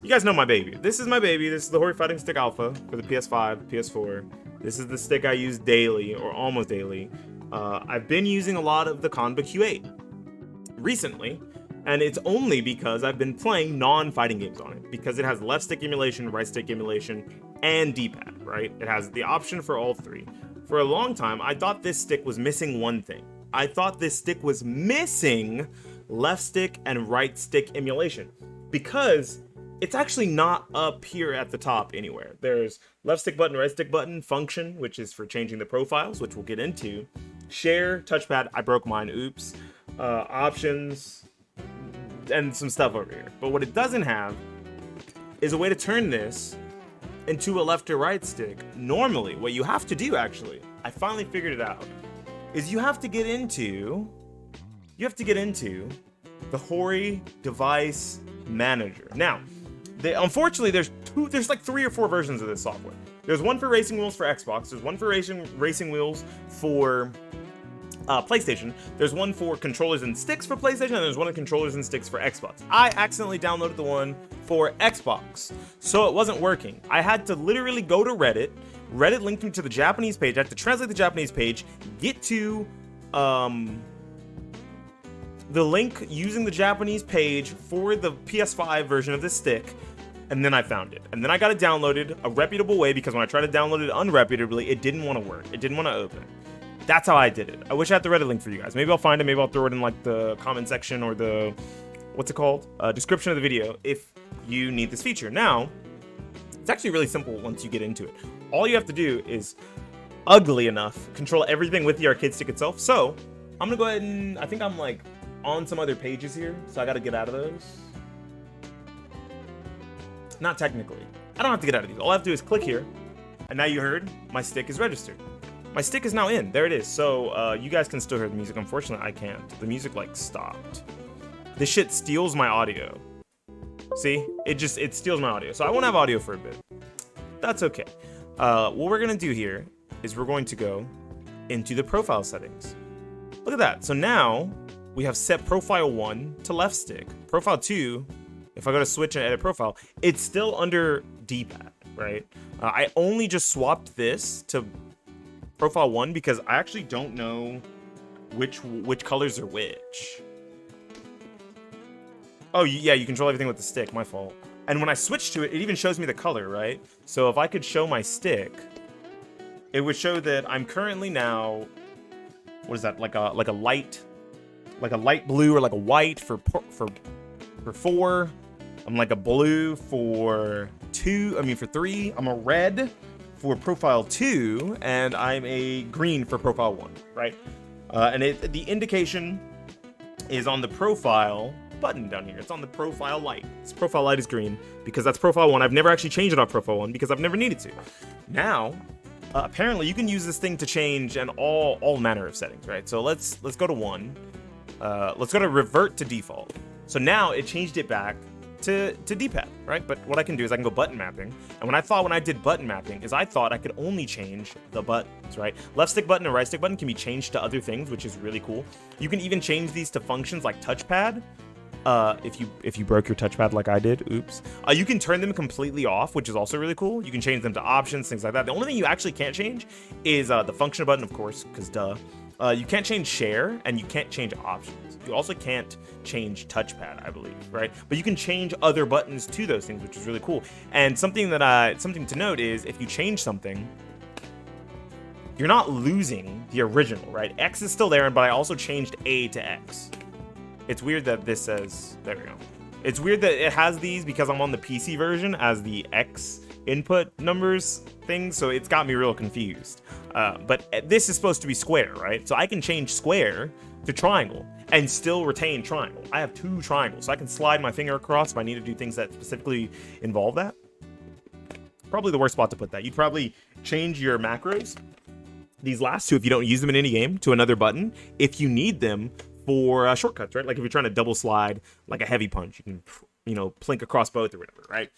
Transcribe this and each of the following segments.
you guys know my baby. This is my baby. This is the Hori Fighting Stick Alpha for the PS5, PS4. This is the stick I use daily, or almost daily. I've been using a lot of the Conba Q8 recently, and it's only because I've been playing non-fighting games on it, because it has left stick emulation, right stick emulation, and D-pad, right? It has the option for all three. For a long time, I thought this stick was missing one thing. I thought this stick was missing left stick and right stick emulation, because it's actually not up here at the top anywhere. There's left stick button, right stick button, function, which is for changing the profiles, which we'll get into. Share, touchpad, I broke mine, oops. Options, and some stuff over here. But what it doesn't have is a way to turn this into a left or right stick. Normally, what you have to do, actually, I finally figured it out, is you have to get into the Hori device manager. Now, unfortunately, there's like 3 or 4 versions of this software. There's one for racing wheels for Xbox. There's one for racing wheels for PlayStation. There's one for controllers and sticks for PlayStation, and there's one for controllers and sticks for Xbox. I accidentally downloaded the one for Xbox, so it wasn't working. I had to literally go to Reddit. Reddit linked me to the Japanese page. I had to translate the Japanese page, get to the link using the Japanese page for the PS5 version of the stick, and then I found it. And then I got it downloaded a reputable way, because when I tried to download it unreputably, it didn't want to work. It didn't want to open. That's how I did it. I wish I had the Reddit link for you guys. Maybe I'll find it. Maybe I'll throw it in like the comment section or the, what's it called? Description of the video if you need this feature. Now, it's actually really simple once you get into it. All you have to do is, ugly enough, control everything with the arcade stick itself. So, I'm gonna go ahead and, I think I'm like on some other pages here, so I gotta get out of those. Not technically. I don't have to get out of these. All I have to do is click here, and now you heard my stick is registered. My stick is now in. There it is. So you guys can still hear the music. Unfortunately, I can't. The music like stopped. This shit steals my audio. See? It steals my audio. So I won't have audio for a bit. That's okay. What we're gonna do here is we're going to go into the profile settings. Look at that. So now we have set profile 1 to left stick. Profile 2, if I go to switch and edit profile, it's still under D-pad, right? I only just swapped this to profile 1 because I actually don't know which colors are which. Oh yeah, you control everything with the stick, my fault. And when I switch to it, it even shows me the color, right? So if I could show my stick, it would show that I'm currently now, what is that, like a light blue or like a white for 4. I'm like a blue for 3. I'm a red for profile 2, and I'm a green for profile 1, right? And the indication is on the profile button down here. It's on the profile light. This profile light is green because that's profile 1. I've never actually changed it on profile 1 because I've never needed to. Now, apparently you can use this thing to change and all manner of settings, right? So let's go to 1. Let's go to revert to default. So now it changed it back to D-pad, right? But what I can do is I can go button mapping. And when I did button mapping is I thought I could only change the buttons, right? Left stick button and right stick button can be changed to other things, which is really cool. You can even change these to functions like touchpad. If you broke your touchpad like I did, oops. You can turn them completely off, which is also really cool. You can change them to options, things like that. The only thing you actually can't change is the function button, of course, because duh. You can't change share, and you can't change options. You also can't change touchpad, I believe, right? But you can change other buttons to those things, which is really cool. And something to note is if you change something, you're not losing the original, right? X is still there, but I also changed A to X. It's weird that this says, there we go. It's weird that it has these because I'm on the PC version as the X input numbers thing, so it's got me real confused. But this is supposed to be square, right? So I can change square to triangle and still retain triangle. I have 2 triangles, so I can slide my finger across if I need to do things that specifically involve that. Probably the worst spot to put that. You'd probably change your macros, these last 2, if you don't use them in any game, to another button if you need them for shortcuts, right? Like if you're trying to double slide like a heavy punch, you can, plink across both or whatever, right?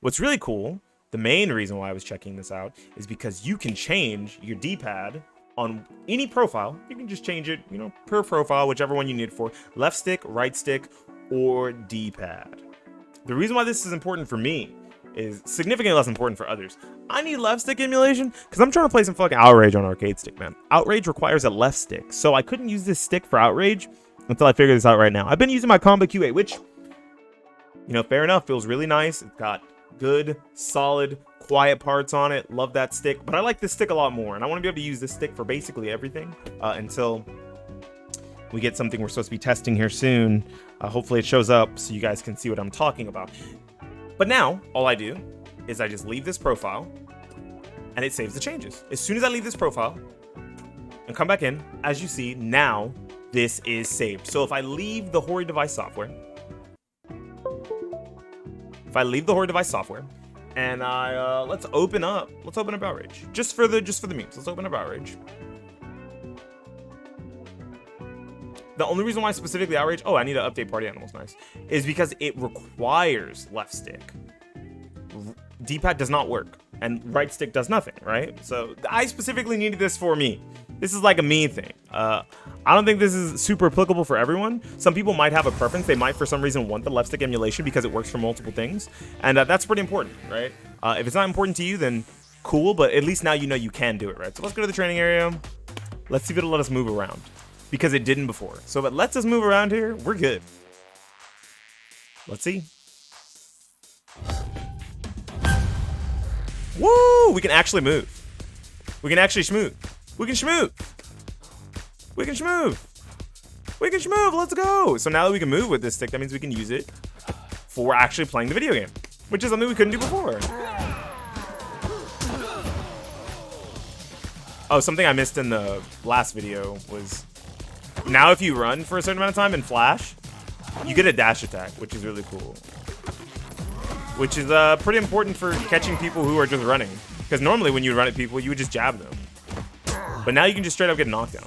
What's really cool, the main reason why I was checking this out is because you can change your D-pad on any profile. You can just change it, per profile, whichever one you need it for. Left stick, right stick, or D-pad. The reason why this is important for me is significantly less important for others. I need left stick emulation because I'm trying to play some fucking Outrage on arcade stick, man. Outrage requires a left stick, so I couldn't use this stick for Outrage until I figure this out right now. I've been using my Combo Q8, which, you know, fair enough, feels really nice. It's got good, solid, quiet parts on it. Love that stick, but I like this stick a lot more, and I want to be able to use this stick for basically everything until we get something we're supposed to be testing here soon. Hopefully it shows up so you guys can see what I'm talking about. But now, all I do is I just leave this profile, and it saves the changes. As soon as I leave this profile and come back in, as you see, now this is saved. So if I leave the Hori device software, and I let's open up Outrage just for the memes. Let's open up Outrage. The only reason why specifically Outrage, oh, I need to update Party Animals, nice, is because it requires left stick. D-pad does not work, and right stick does nothing, right? So I specifically needed this for me. This is like a me thing. I don't think this is super applicable for everyone. Some people might have a preference. They might, for some reason, want the left stick emulation because it works for multiple things, and that's pretty important, right? If it's not important to you, then cool, but at least now you know you can do it, right? So let's go to the training area. Let's see if it'll let us move around, because it didn't before. So if it lets us move around here, we're good. Let's see. Woo! We can actually move. We can actually schmooth. We can schmooth. We can schmooth. We can schmooth. Let's go. So now that we can move with this stick, that means we can use it for actually playing the video game, which is something we couldn't do before. Oh, something I missed in the last video was now if you run for a certain amount of time in Flash, you get a dash attack, which is really cool. Which is pretty important for catching people who are just running. Because normally when you run at people, you would just jab them. But now you can just straight up get a knockdown.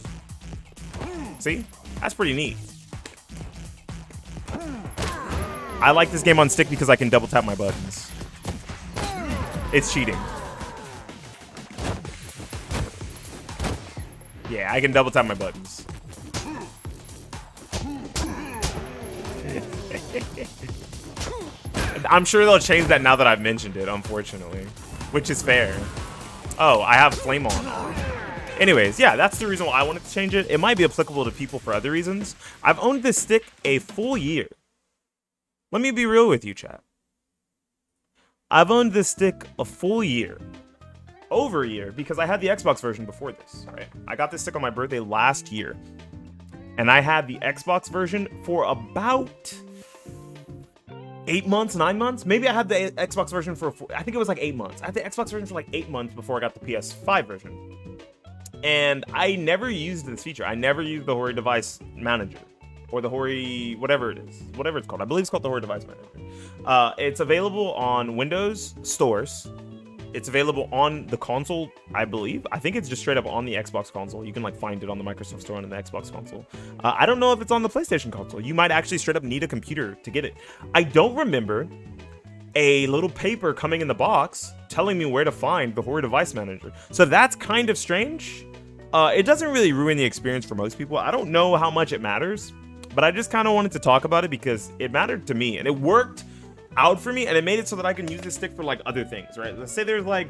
See? That's pretty neat. I like this game on stick because I can double tap my buttons. It's cheating. Yeah, I can double tap my buttons. I'm sure they'll change that now that I've mentioned it, unfortunately. Which is fair. Oh, I have Flame on. Anyways, yeah, that's the reason why I wanted to change it. It might be applicable to people for other reasons. I've owned this stick a full year. Let me be real with you, chat. I've owned this stick a full year. Over a year, because I had the Xbox version before this, right? I got this stick on my birthday last year. And I had the Xbox version for about 8 months, 9 months. Maybe I had the Xbox version for, I think it was like 8 months. I had the Xbox version for like 8 months before I got the PS5 version. And I never used this feature. I never used the Hori device manager. Or the Hori, whatever it is. Whatever it's called. I believe it's called the Hori device manager. It's available on Windows stores. It's available on the console, I believe. I think it's just straight up on the Xbox console. You can like find it on the Microsoft Store and on the Xbox console. I don't know if it's on the PlayStation console. You might actually straight up need a computer to get it. I don't remember a little paper coming in the box telling me where to find the Hori device manager. So that's kind of strange. It doesn't really ruin the experience for most people. I don't know how much it matters, but I just kind of wanted to talk about it because it mattered to me and it worked out for me, and it made it so that I can use this stick for like other things, right? Let's say there's like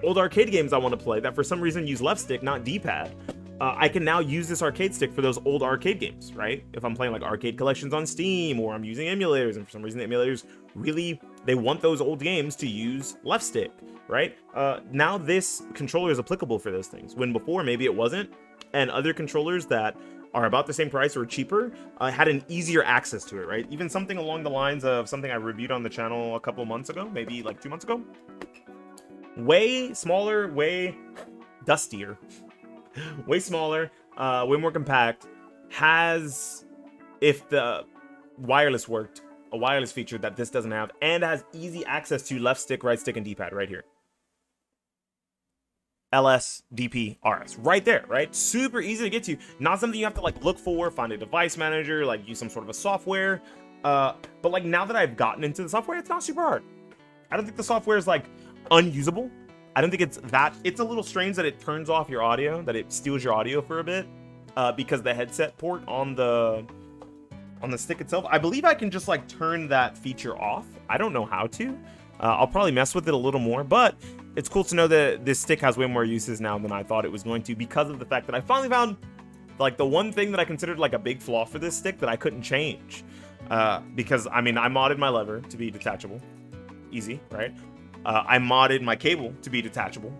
old arcade games I want to play that for some reason use left stick, not D-pad. I can now use this arcade stick for those old arcade games, right? If I'm playing like arcade collections on Steam, or I'm using emulators, and for some reason the emulators really, they want those old games to use left stick, right? Now this controller is applicable for those things, when before maybe it wasn't, and other controllers that are about the same price or cheaper had an easier access to it, right? Even something along the lines of something I reviewed on the channel a couple months ago, maybe like 2 months ago. Way smaller, way dustier, way smaller, way more compact, has, if the wireless worked, a wireless feature that this doesn't have, and has easy access to left stick, right stick, and D-pad right here. LS, DP, RS, right there, right? Super easy to get to. Not something you have to like look for, find a device manager, like use some sort of a software. But like now that I've gotten into the software, it's not super hard. I don't think the software is like unusable. I don't think it's that. It's a little strange that it turns off your audio, that it steals your audio for a bit, because the headset port on the on the stick itself. I believe I can just like turn that feature off. I don't know how to. I'll probably mess with it a little more, but it's cool to know that this stick has way more uses now than I thought it was going to, because of the fact that I finally found like the one thing that I considered like a big flaw for this stick that I couldn't change. Because I mean, I modded my lever to be detachable. Easy, right? I modded my cable to be detachable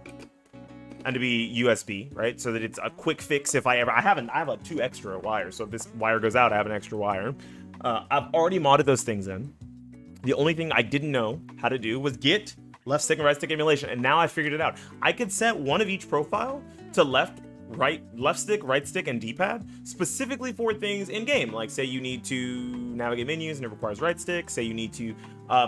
and to be USB, right? So that it's a quick fix if I have like 2 extra wires. So if this wire goes out, I have an extra wire. I've already modded those things in. The only thing I didn't know how to do was get left stick and right stick emulation, and now I figured it out. I could set one of each profile to left stick, right stick, and D-pad specifically for things in game. Like say you need to navigate menus and it requires right stick. Say you need to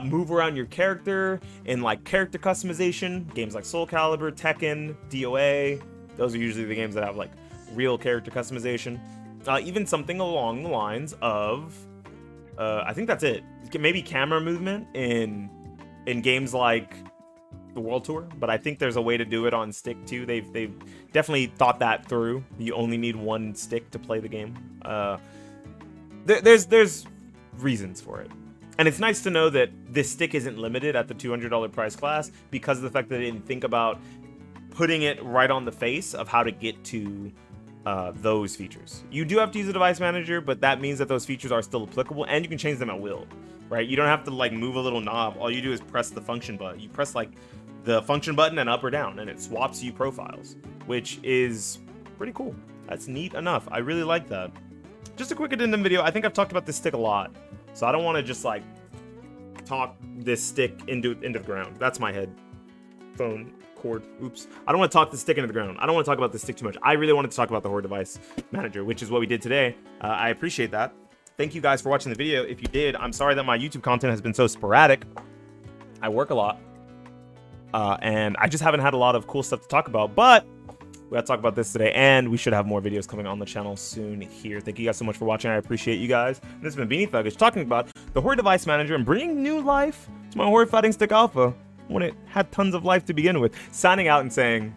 move around your character in like character customization. Games like Soul Calibur, Tekken, DOA. Those are usually the games that have like real character customization. Even something along the lines of I think that's it. Maybe camera movement in games like the World Tour, but I think there's a way to do it on stick too. They've definitely thought that through. You only need one stick to play the game. There's reasons for it, and it's nice to know that this stick isn't limited at the $200 price class because of the fact that they didn't think about putting it right on the face of how to get to those features. You do have to use a device manager, but that means that those features are still applicable, and you can change them at will, right? You don't have to like move a little knob. All you do is press the function button. You press like the function button and up or down, and it swaps you profiles, which is pretty cool. That's neat enough. I really like that. Just a quick addendum video. I think I've talked about this stick a lot, so I don't want to just like talk this stick into the ground. That's my headphone cord. Oops. I don't want to talk the stick into the ground. I don't want to talk about the stick too much. I really wanted to talk about the Hori device manager, which is what we did today. I appreciate that. Thank you guys for watching the video. If you did, I'm sorry that my YouTube content has been so sporadic. I work a lot. And I just haven't had a lot of cool stuff to talk about, but we got to talk about this today, and we should have more videos coming on the channel soon here. Thank you guys so much for watching. I appreciate you guys. And this has been Beanie Thuggish talking about the Hori device manager and bringing new life to my Hori fighting stick alpha when it had tons of life to begin with. Signing out and saying